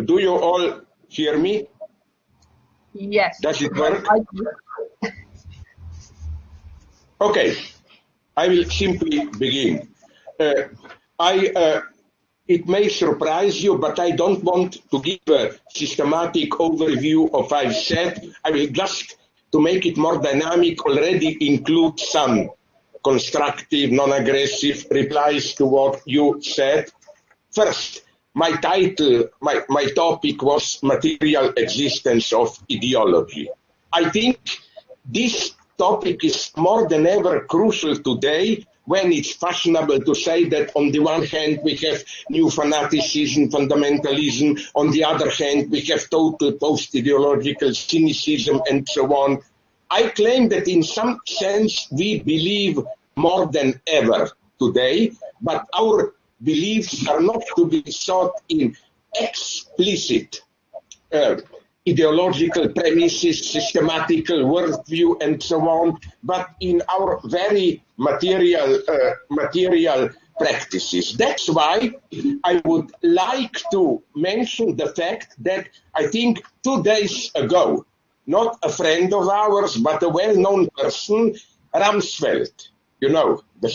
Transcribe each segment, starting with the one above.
Do you all hear me? Yes. Does it work? Okay, I will simply begin. It may surprise you, but I don't want to give a systematic overview of what I've said. I will just, to make it more dynamic, already include some constructive, non-aggressive replies to what you said. First, my title, my topic was Material Existence of Ideology. I think this topic is more than ever crucial today, when it's fashionable to say that on the one hand we have new fanaticism, fundamentalism, on the other hand we have total post-ideological cynicism and so on. I claim that in some sense we believe more than ever today, but our beliefs are not to be sought in explicit ideological premises, systematical worldview, and so on, but in our very material practices. That's why I would like to mention the fact that I think 2 days ago, not a friend of ours, but a well-known person, Rumsfeld, you know, the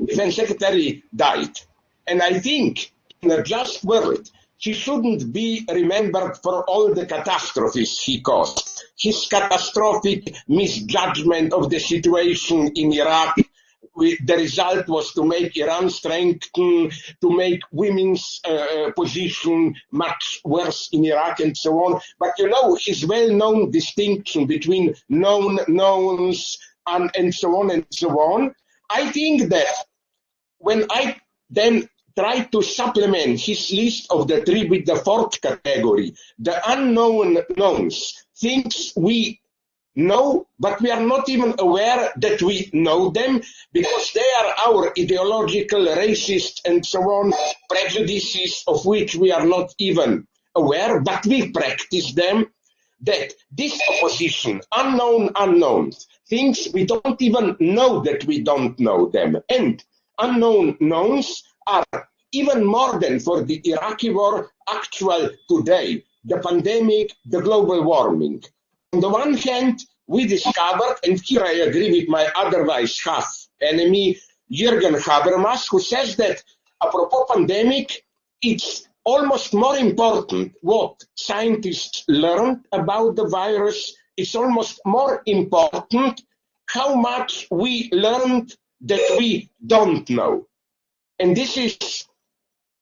defense secretary, died. And I think in a just world, he shouldn't be remembered for all the catastrophes he caused. His catastrophic misjudgment of the situation in Iraq, the result was to make Iran strengthen, to make women's position much worse in Iraq and so on. But you know, his well-known distinction between known knowns and so on and so on. I think that when I then try to supplement his list of the three with the fourth category, the unknown knowns, things we know, but we are not even aware that we know them, because they are our ideological, racist, and so on, prejudices of which we are not even aware, but we practice them, that this opposition, unknown unknowns, things we don't even know that we don't know them, and unknown knowns are even more than for the Iraqi war actual today, the pandemic, the global warming. On the one hand, we discovered, and here I agree with my otherwise half enemy, Jürgen Habermas, who says that, apropos pandemic, it's almost more important what scientists learned about the virus. It's almost more important how much we learned that we don't know. And this is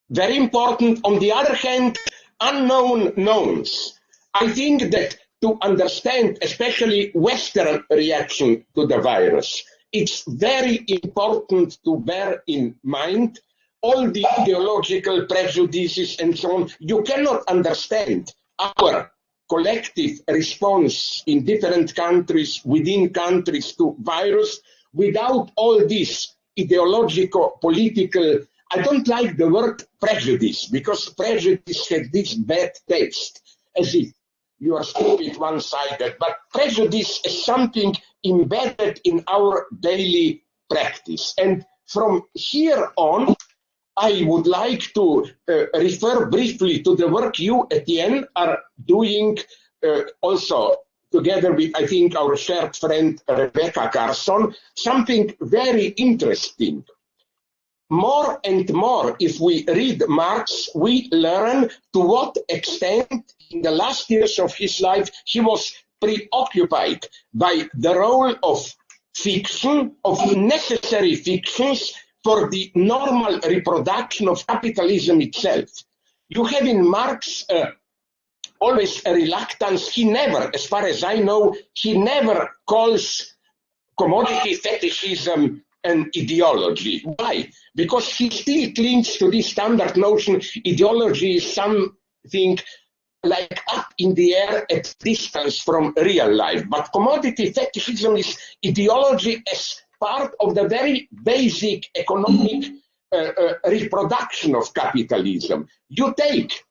very important. On the other hand, unknown knowns. I think that to understand, especially Western reaction to the virus, it's very important to bear in mind all the ideological prejudices and so on. You cannot understand our collective response in different countries, within countries to virus, without all this ideological, political, I don't like the word prejudice, because prejudice has this bad taste, as if you are stupid, one-sided, but prejudice is something embedded in our daily practice. And from here on, I would like to refer briefly to the work you, Etienne, are doing also together with, I think, our shared friend Rebecca Carson, something very interesting. More and more, if we read Marx, we learn to what extent in the last years of his life he was preoccupied by the role of fiction, of necessary fictions for the normal reproduction of capitalism itself. You have in Marx always a reluctance. He never, as far as I know, he never calls commodity fetishism an ideology. Why? Because he still clings to this standard notion ideology is something like up in the air at distance from real life. But commodity fetishism is ideology as part of the very basic economic reproduction of capitalism. You take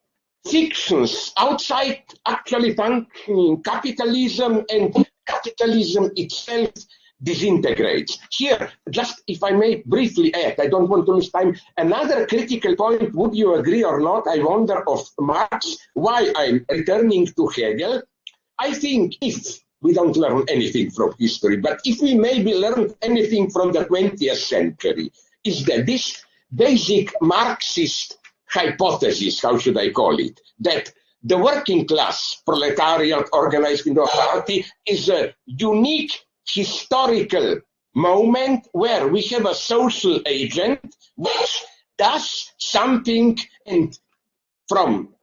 fictions outside actually functioning capitalism and capitalism itself, disintegrates. Here, just if I may briefly add, I don't want to lose time, another critical point, would you agree or not, I wonder, of Marx, why I'm returning to Hegel. I think if we don't learn anything from history, but if we maybe learn anything from the 20th century, is that this basic Marxist hypothesis, how should I call it, that the working class proletariat organized into a party is a unique historical moment where we have a social agent which does something, and from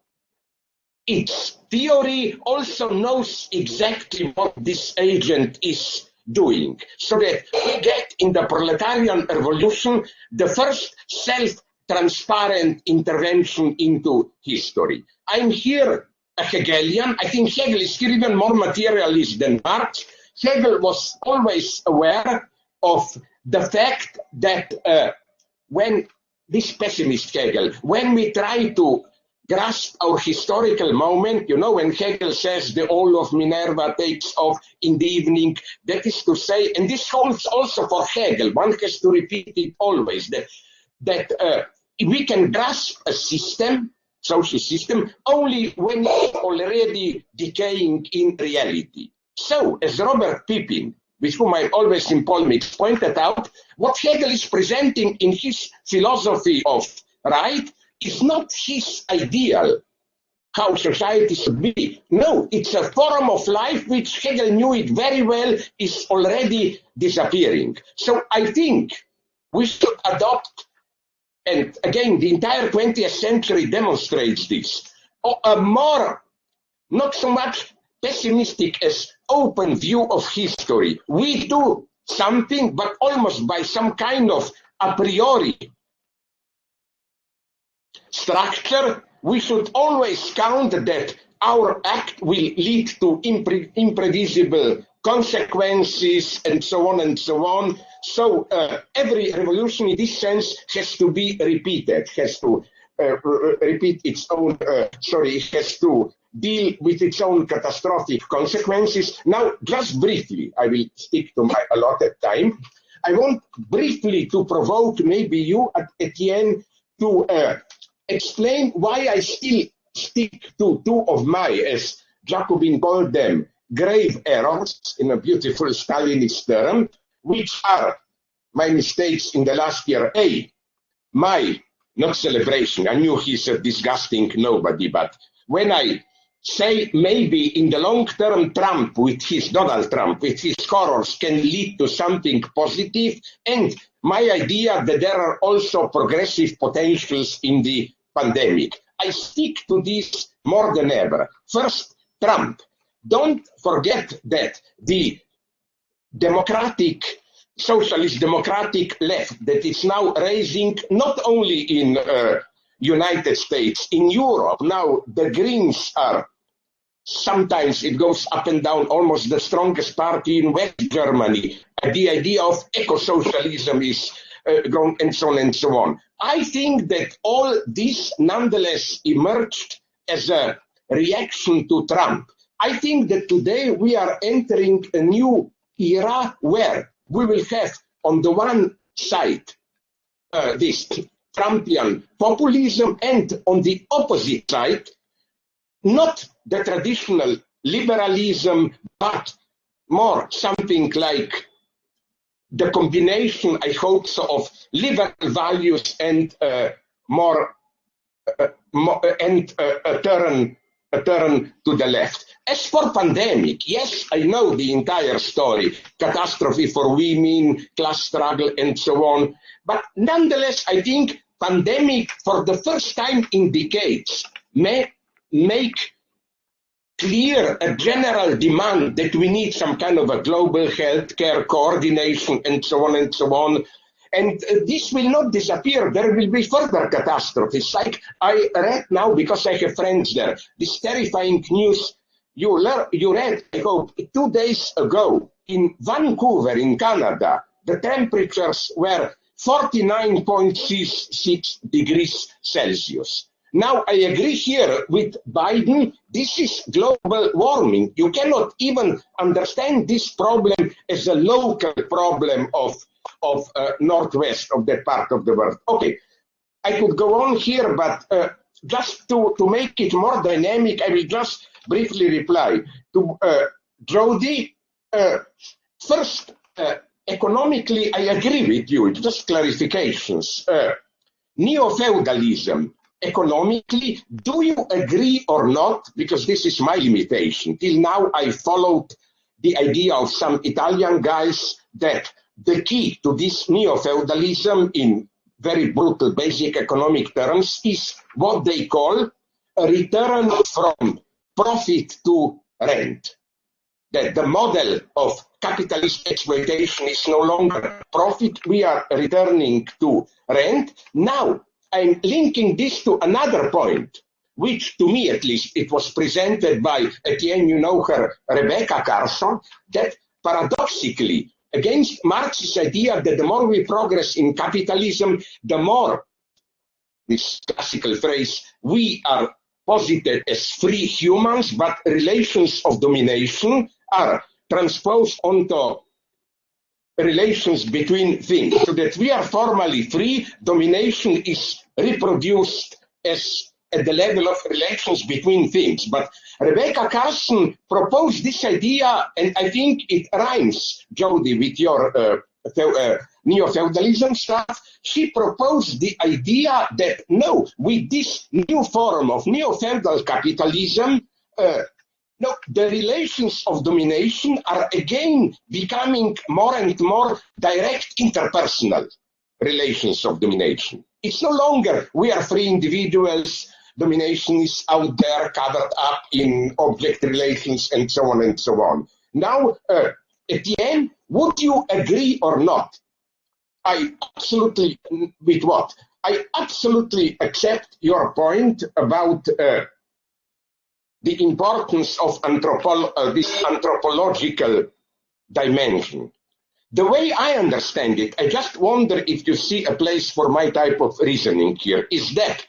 its theory also knows exactly what this agent is doing. So that we get in the proletarian revolution the first self-transparent intervention into history. I'm here a Hegelian. I think Hegel is here even more materialist than Marx. Hegel was always aware of the fact that when this pessimist Hegel, when we try to grasp our historical moment, you know, when Hegel says the owl of Minerva takes off in the evening, that is to say, and this holds also for Hegel, one has to repeat it always, that we can grasp a system, social system, only when it's already decaying in reality. So, as Robert Pippin, with whom I'm always in polemics, pointed out, what Hegel is presenting in his philosophy of right is not his ideal, how society should be. No, it's a form of life which Hegel knew it very well is already disappearing. So I think we should adopt, and again, the entire 20th century demonstrates this, a more, not so much pessimistic as open view of history. We do something, but almost by some kind of a priori structure, we should always count that our act will lead to imprevisible consequences and so on and so on. So every revolution in this sense has to be repeated, has to repeat its own, has to deal with its own catastrophic consequences. Now, just briefly, I will stick to my allotted time. I want briefly to provoke maybe you at the end to explain why I still stick to two of my, as Jacobin called them, grave errors, in a beautiful Stalinist term, which are my mistakes in the last year. A, my, not celebration, I knew he's a disgusting nobody, but when I say maybe in the long term Donald Trump with his horrors can lead to something positive, and my idea that there are also progressive potentials in the pandemic. I stick to this more than ever. First, Trump. Don't forget that the socialist democratic left that is now raising not only in United States, in Europe, now the Greens are, sometimes it goes up and down, almost the strongest party in West Germany. The idea of eco-socialism is grown, and so on and so on. I think that all this nonetheless emerged as a reaction to Trump. I think that today we are entering a new era where we will have on the one side this Trumpian populism, and on the opposite side not the traditional liberalism, but more something like the combination, I hope so, of liberal values and a turn to the left. As for pandemic, yes, I know the entire story, catastrophe for women, class struggle, and so on. But nonetheless, I think pandemic, for the first time in decades, may make clear a general demand that we need some kind of a global healthcare coordination and so on and so on. And this will not disappear. There will be further catastrophes. Like I read now, because I have friends there, this terrifying news you read, I hope, 2 days ago in Vancouver, in Canada, the temperatures were 49.6 degrees Celsius. Now, I agree here with Biden, this is global warming. You cannot even understand this problem as a local problem of Northwest of that part of the world. Okay, I could go on here, but just to make it more dynamic, I will just briefly reply to Jody. First, economically, I agree with you, just clarifications. Neo-feudalism, economically, do you agree or not? Because this is my limitation. Till now, I followed the idea of some Italian guys that the key to this neo-feudalism in very brutal basic economic terms is what they call a return from profit to rent. That the model of capitalist exploitation is no longer profit, we are returning to rent. Now, I'm linking this to another point, which to me at least, it was presented by Etienne, you know her, Rebecca Carson, that paradoxically, against Marx's idea that the more we progress in capitalism, the more, this classical phrase, we are posited as free humans, but relations of domination are transposed onto relations between things, so that we are formally free, domination is reproduced as at the level of relations between things. But Rebecca Carson proposed this idea, and I think it rhymes, Jody, with your neo-feudalism stuff. She proposed the idea that no, with this new form of neo-feudal capitalism, no, the relations of domination are again becoming more and more direct interpersonal relations of domination. It's no longer we are free individuals, domination is out there covered up in object relations and so on and so on. Now, at the end, would you agree or not? I absolutely, with what? I absolutely accept your point about the importance of this anthropological dimension. The way I understand it, I just wonder if you see a place for my type of reasoning here, is that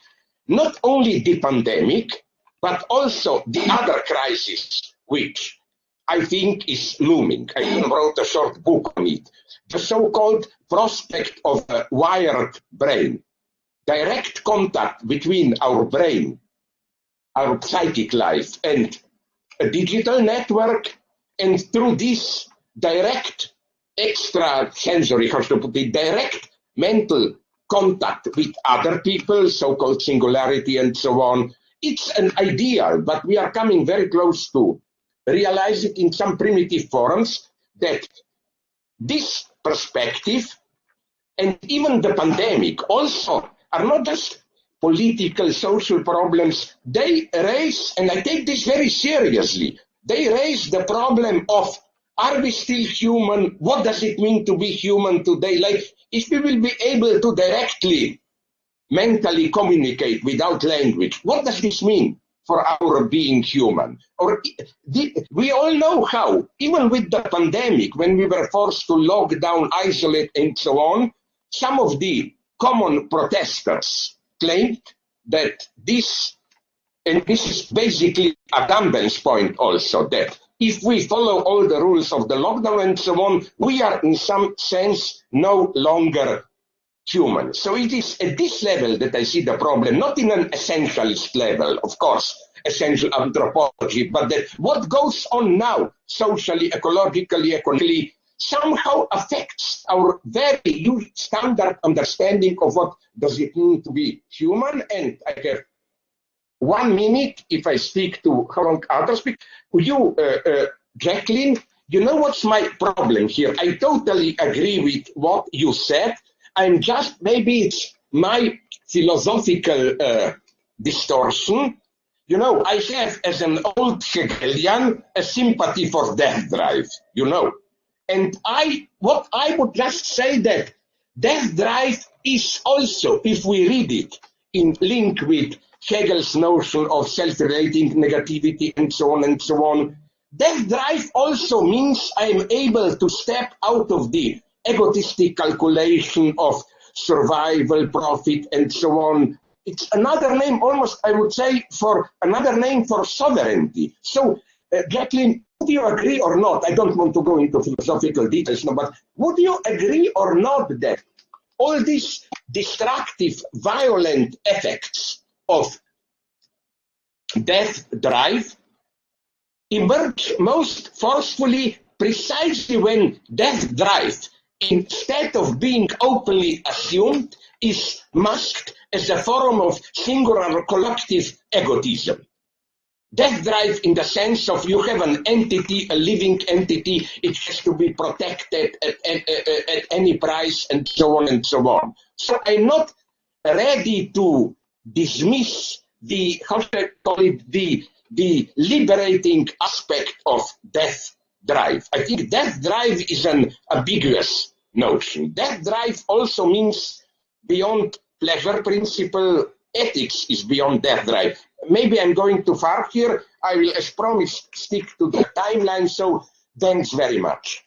not only the pandemic, but also the other crisis, which I think is looming. I even wrote a short book on it. The so-called prospect of a wired brain. Direct contact between our brain, our psychic life, and a digital network, and through this direct extra-sensory, how to put it, direct mental contact with other people, so-called singularity and so on. It's an ideal, but we are coming very close to realize it in some primitive forms that this perspective and even the pandemic also are not just political, social problems. They raise, and I take this very seriously, they raise the problem of, are we still human? What does it mean to be human today? Like, if we will be able to directly, mentally communicate without language, what does this mean for our being human? Or we all know how, even with the pandemic, when we were forced to lock down, isolate, and so on, some of the common protesters claimed that this, and this is basically a Gamben's point also, that if we follow all the rules of the lockdown and so on, we are in some sense no longer human. So it is at this level that I see the problem, not in an essentialist level, of course, essential anthropology, but that what goes on now, socially, ecologically, economically, somehow affects our very standard understanding of what does it mean to be human. And I have 1 minute if I speak to how long others speak. You, Jacqueline, you know what's my problem here? I totally agree with what you said. I'm just, maybe it's my philosophical distortion. You know, I have, as an old Hegelian, a sympathy for death drive, you know. And what I would just say that death drive is also, if we read it in link with Hegel's notion of self-relating negativity and so on, death drive also means I'm able to step out of the egotistic calculation of survival, profit, and so on, it's another name, almost I would say, for another name for sovereignty. So, Jacqueline, would you agree or not? I don't want to go into philosophical details now, but would you agree or not that all these destructive, violent effects of death drive emerge most forcefully precisely when death drive, instead of being openly assumed, is masked as a form of singular collective egotism. Death drive in the sense of you have an entity, a living entity, it has to be protected at any price, and so on and so on. So I'm not ready to dismiss the, how should I call it, the liberating aspect of death drive. I think death drive is an ambiguous notion. Death drive also means beyond pleasure principle, ethics is beyond death drive. Maybe I'm going too far here. I will, as promised, stick to the timeline, so thanks very much.